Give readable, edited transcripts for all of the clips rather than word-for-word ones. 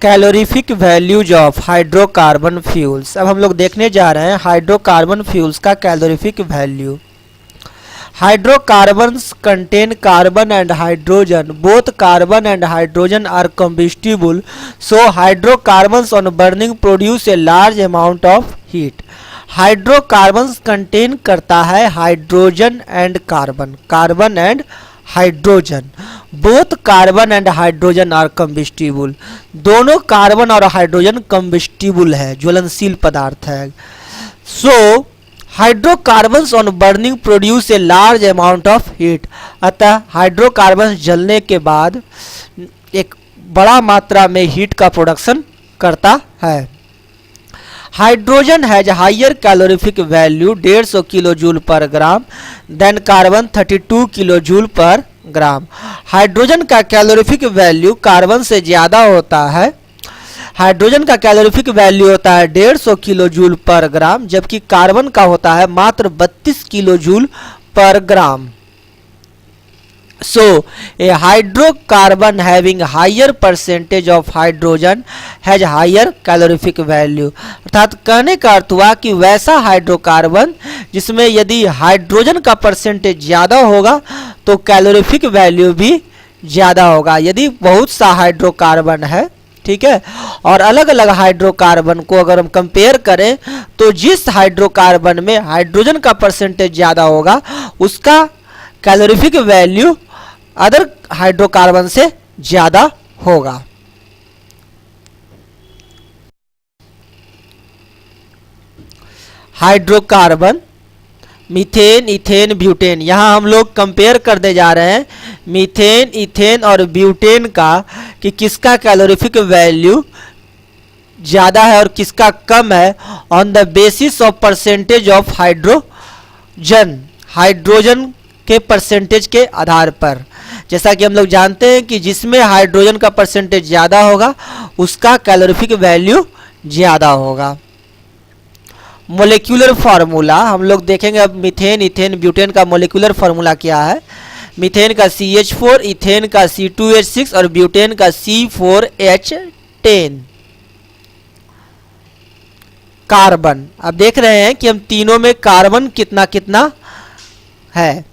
Calorific values of hydrocarbon fuels. अब हम लोग देखने जा रहे हैं हाइड्रोकार्बन फ्यूल्स का calorific value. Hydrocarbons contain carbon and hydrogen, both carbon and hydrogen are combustible, so hydrocarbons on burning produce a large amount of heat. Hydrocarbons contain करता है hydrogen and carbon, carbon and hydrogen, both carbon and hydrogen are combustible, दोनों carbon और hydrogen combustible है, ज्वलनशील पदार्थ है। So hydrocarbons on burning produce a large amount of heat, अतः hydrocarbons जलने के बाद एक बड़ा मात्रा में हीट का प्रोडक्शन करता है। Hydrogen has higher calorific value 150 kilo joule per gram than carbon 32 kilo joule per gram. Hydrogen का कैलोरीफिक वैल्यू कार्बन से ज़्यादा होता है। हाइड्रोजन का कैलोरीफिक वैल्यू होता है 150 किलो जूल पर ग्राम, जबकि कार्बन का होता है मात्र 32 kilo joule per gram. So, a hydrocarbon having higher percentage of hydrogen has higher calorific value। अर्थात कहने का अर्थ हुआ कि वैसा हाइड्रोकार्बन जिसमें यदि हाइड्रोजन का परसेंटेज ज़्यादा होगा तो कैलोरीफिक वैल्यू भी ज़्यादा होगा। यदि बहुत सा हाइड्रोकार्बन है, ठीक है, और अलग अलग हाइड्रोकार्बन को अगर हम कंपेयर करें तो जिस हाइड्रोकार्बन में हाइड्रोजन का परसेंटेज ज़्यादा होगा उसका कैलोरीफिक वैल्यू अदर हाइड्रोकार्बन से ज्यादा होगा। हाइड्रोकार्बन मीथेन, इथेन, ब्यूटेन, यहाँ हम लोग कंपेयर करते जा रहे हैं मीथेन, इथेन और ब्यूटेन का कि किसका कैलोरीफिक वैल्यू ज़्यादा है और किसका कम है on the basis of percentage of hydrogen, hydrogen के परसेंटेज के आधार पर। जैसा कि हम लोग जानते हैं कि जिसमें हाइड्रोजन का परसेंटेज ज़्यादा होगा उसका कैलोरीफिक वैल्यू ज़्यादा होगा। मोलिक्यूलर फार्मूला हम लोग देखेंगे अब। मीथेन, इथेन, ब्यूटेन का मोलिक्यूलर फार्मूला क्या है? मीथेन का CH4, इथेन का C2H6 और ब्यूटेन का C4H10। कार्बन, अब देख रहे हैं कि हम तीनों में कार्बन कितना कितना है।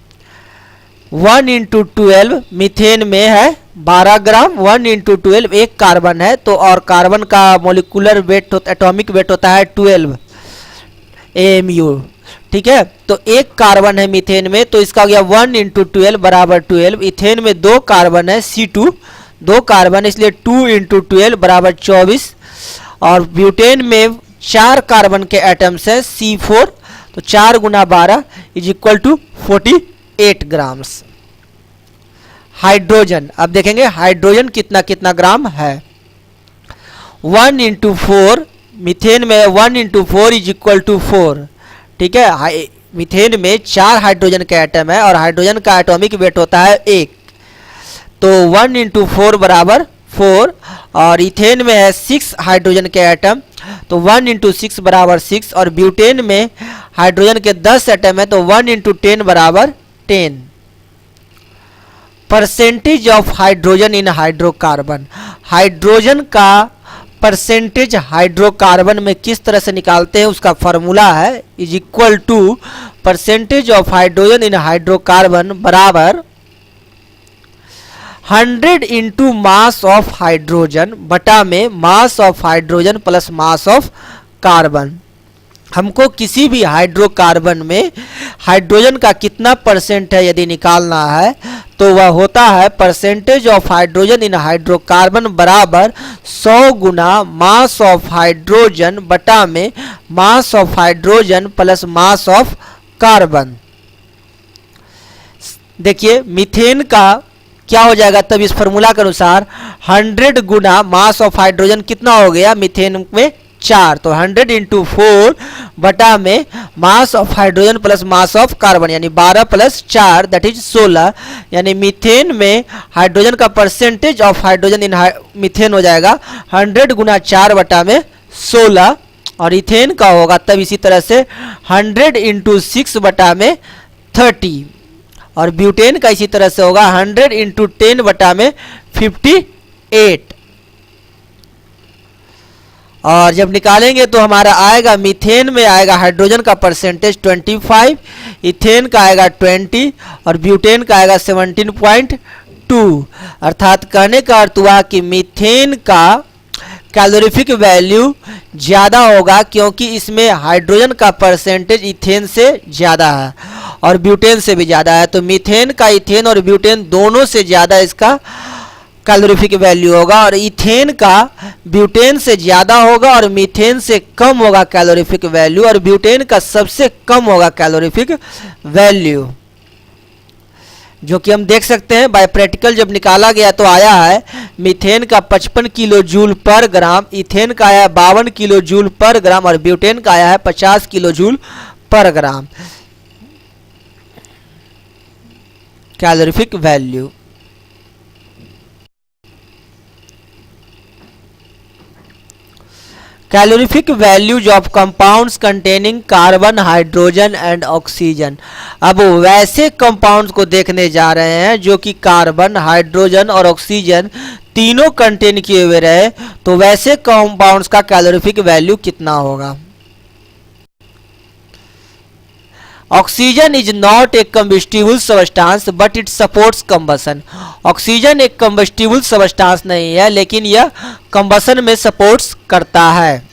1 × 12 मीथेन में है 12 ग्राम, 1 × 12 एक कार्बन है तो, और कार्बन का मोलिकुलर वेट एटॉमिक वेट होता है 12 AMU, ठीक है। तो एक कार्बन है मीथेन में तो इसका हो गया 1 × 12 बराबर 12। इथेन में 2 कार्बन है C2, 2 कार्बन इसलिए 2 × 12 बराबर 24। और ब्यूटेन में 4 कार्बन के एटम्स हैं C4, तो 4 × 12 = 48 ग्राम्स। हाइड्रोजन, अब देखेंगे हाइड्रोजन कितना कितना ग्राम है। 1 × 4 मीथेन में 1 × 4 = 4, ठीक है। मीथेन में 4 हाइड्रोजन के एटम है और हाइड्रोजन का एटॉमिक वेट होता है 1, तो 1 × 4 बराबर 4। और इथेन में है 6 हाइड्रोजन के एटम तो 1 × 6 बराबर 6। और ब्यूटेन में हाइड्रोजन के 10 एटम है तो 1 × 10 बराबर 10। Percentage of hydrogen in hydrocarbon, hydrogen का परसेंटेज हाइड्रोकार्बन में किस तरह से निकालते हैं उसका फॉर्मूला है = percentage of hydrogen in hydrocarbon बराबर 100 × मास ऑफ हाइड्रोजन बटा में mass of hydrogen plus mass of carbon. हमको किसी भी हाइड्रोकार्बन में हाइड्रोजन का कितना परसेंट है यदि निकालना है तो वह होता है percentage of hydrogen in hydrocarbon बराबर 100 × मास ऑफ हाइड्रोजन बटा में mass of hydrogen plus mass of carbon. देखिए मीथेन का क्या हो जाएगा तब इस फार्मूला के अनुसार 100 × मास ऑफ हाइड्रोजन कितना हो गया मीथेन में 4, तो 100 × 4 बटा में mass of hydrogen plus mass of carbon यानी 12 + 4 दैट इज 16। यानी मीथेन में हाइड्रोजन का percentage of hydrogen in methane हो जाएगा 100 × 4 बटा में 16। और इथेन का होगा तब इसी तरह से 100 × 6 बटा में 30। और ब्यूटेन का इसी तरह से होगा 100 × 10 बटा में 58। और जब निकालेंगे तो हमारा आएगा, मीथेन में आएगा हाइड्रोजन का परसेंटेज 25, इथेन का आएगा 20 और ब्यूटेन का आएगा 17.2। अर्थात कहने का अर्थ हुआ कि मीथेन का कैलोरीफिक वैल्यू ज़्यादा होगा क्योंकि इसमें हाइड्रोजन का परसेंटेज इथेन से ज़्यादा है और ब्यूटेन से भी ज़्यादा है। तो मीथेन का इथेन और ब्यूटेन दोनों से ज़्यादा इसका कैलोरीफिक वैल्यू होगा और इथेन का ब्यूटेन से ज़्यादा होगा और मीथेन से कम होगा कैलोरीफिक वैल्यू और ब्यूटेन का सबसे कम होगा कैलोरीफिक वैल्यू, जो कि हम देख सकते हैं बाय प्रैक्टिकल जब निकाला गया तो आया है मीथेन का 55 किलो जूल पर ग्राम, इथेन का आया है 52 किलो जूल पर ग्राम और ब्यूटेन का आया है 50 kilo joule per gram calorific value. Calorific values of compounds containing carbon, hydrogen and oxygen. अब वैसे कंपाउंड्स को देखने जा रहे हैं जो कि कार्बन, हाइड्रोजन और ऑक्सीजन तीनों कंटेन किए हुए रहे, तो वैसे कंपाउंड्स का कैलोरीफिक वैल्यू कितना होगा। Oxygen is not a combustible substance but it supports combustion. Oxygen एक कम्बस्टिबल सबस्टांस नहीं है लेकिन यह कंबसन में सपोर्ट्स करता है।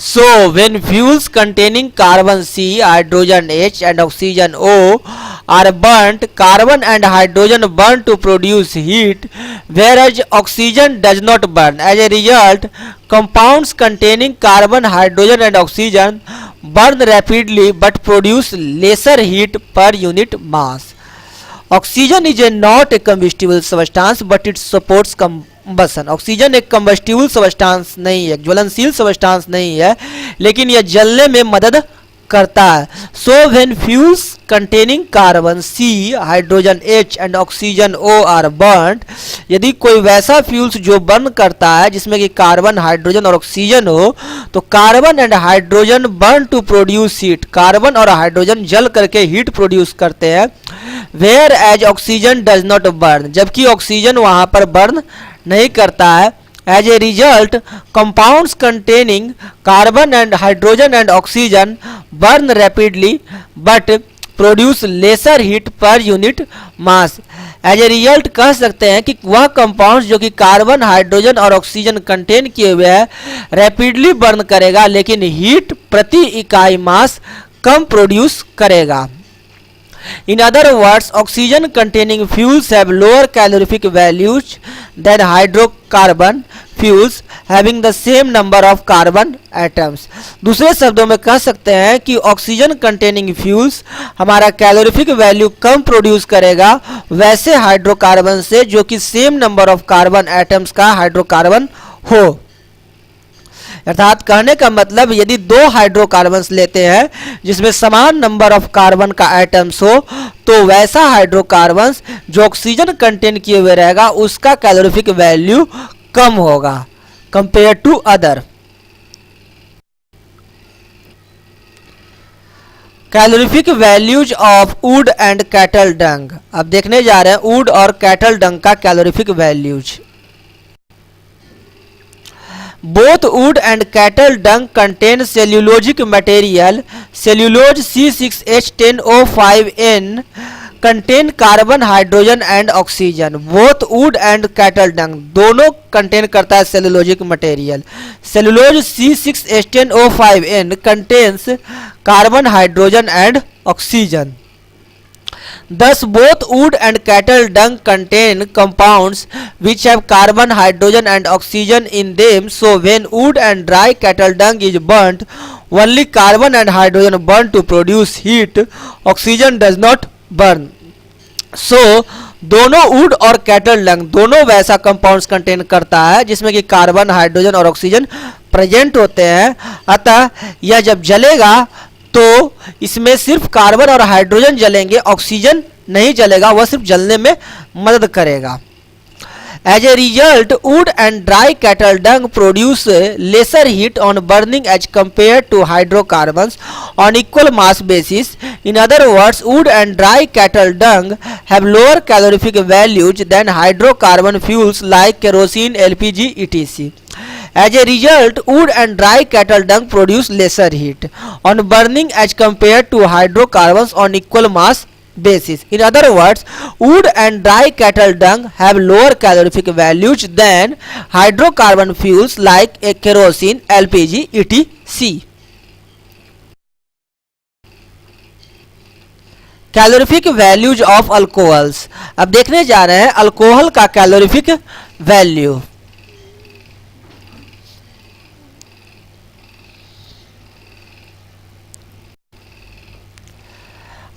So when fuels containing carbon C, hydrogen H and oxygen O are burnt, carbon and hydrogen burn to produce heat, whereas oxygen does not burn. As a result, compounds containing carbon, hydrogen and oxygen burn rapidly but produce lesser heat per unit mass. Oxygen is not a combustible substance but it supports combustion. Oxygen एक combustible substance नहीं है, ज्वलनशील substance नहीं है, लेकिन यह जलने में मदद करता है। So when fuels containing carbon C, hydrogen H and oxygen O are burned, यदि कोई वैसा फ्यूल्स जो बर्न करता है जिसमें कि कार्बन, हाइड्रोजन और ऑक्सीजन हो, तो carbon and hydrogen burn to produce heat. Carbon और हाइड्रोजन जल करके हीट प्रोड्यूस करते हैं। Whereas oxygen does not burn, जबकि ऑक्सीजन वहां पर बर्न नहीं करता है। As a result compounds containing carbon and hydrogen and oxygen burn rapidly but produce lesser heat per unit mass. As a result कह सकते हैं कि वह कंपाउंड्स जो कि कार्बन, हाइड्रोजन और ऑक्सीजन कंटेन किए हुए हैं रैपिडली बर्न करेगा लेकिन हीट प्रति इकाई मास कम प्रोड्यूस करेगा। In other words, oxygen containing fuels have lower calorific values than hydrocarbon fuels having the same number of carbon atoms. दूसरे शब्दों में कह सकते हैं कि ऑक्सीजन कंटेनिंग फ्यूल्स हमारा कैलोरीफिक वैल्यू कम प्रोड्यूस करेगा वैसे हाइड्रोकार्बन से जो कि same number of carbon atoms का हाइड्रोकार्बन हो। अर्थात कहने का मतलब यदि दो हाइड्रोकार्बन्स लेते हैं जिसमें समान नंबर ऑफ कार्बन का एटम्स हो तो वैसा हाइड्रोकार्बन्स जो ऑक्सीजन कंटेन किए हुए रहेगा उसका कैलोरीफिक वैल्यू कम होगा compare to other. Calorific values of wood and cattle dung. अब देखने जा रहे हैं वुड और कैटल डंग का calorific values. Both wood and cattle dung contain cellulosic material. Cellulose C6H10O5N contain carbon, hydrogen and oxygen. Both wood and cattle dung दोनों contain करता है cellulosic material. Cellulose C6H10O5N contains carbon, hydrogen and oxygen. Thus both wood and cattle dung contain compounds which have carbon, hydrogen and oxygen in them. So when wood and dry cattle dung is burnt, only carbon and hydrogen burn to produce heat. Oxygen does not burn. So दोनों would और cattle डंग दोनों वैसा compounds contain करता है जिसमें कि carbon, hydrogen और oxygen present होते हैं। अतः यह जब जलेगा तो इसमें सिर्फ कार्बन और हाइड्रोजन जलेंगे, ऑक्सीजन नहीं जलेगा, वह सिर्फ जलने में मदद करेगा। As a result wood and dry cattle dung produce lesser heat on burning as compare to hydrocarbons on equal mass basis. In other words wood and dry cattle dung have lower calorific values than hydrocarbon fuels like kerosene, LPG, etc. As a result, wood and dry cattle dung produce lesser heat on burning as compared to hydrocarbons on equal mass basis. In other words, wood and dry cattle dung have lower calorific values than hydrocarbon fuels like kerosene, LPG, etc. Calorific values of alcohols. अब देखने जा रहे हैं alcohol का calorific value.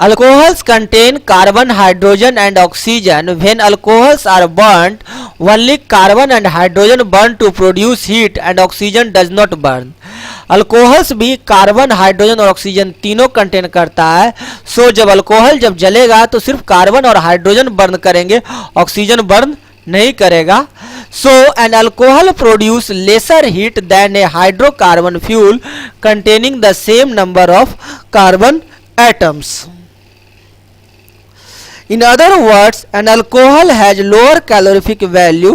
Alcohols contain carbon, hydrogen and oxygen. When alcohols are burnt, only carbon and hydrogen burn to produce heat and oxygen does not burn. Alcohols भी carbon, hydrogen और oxygen तीनों contain करता है। सो जब alcohol जब जलेगा तो सिर्फ कार्बन और हाइड्रोजन बर्न करेंगे, ऑक्सीजन बर्न नहीं करेगा। So an alcohol produce lesser heat than a hydrocarbon fuel containing the same number of carbon atoms. In other words, an alcohol has lower calorific value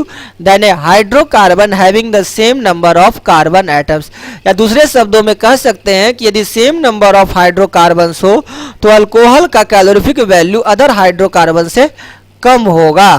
than a hydrocarbon having the same number of carbon atoms. या दूसरे शब्दों में कह सकते हैं कि यदि same number of hydrocarbons हो तो अल्कोहल का कैलोरीफिक वैल्यू अदर हाइड्रोकार्बन से कम होगा।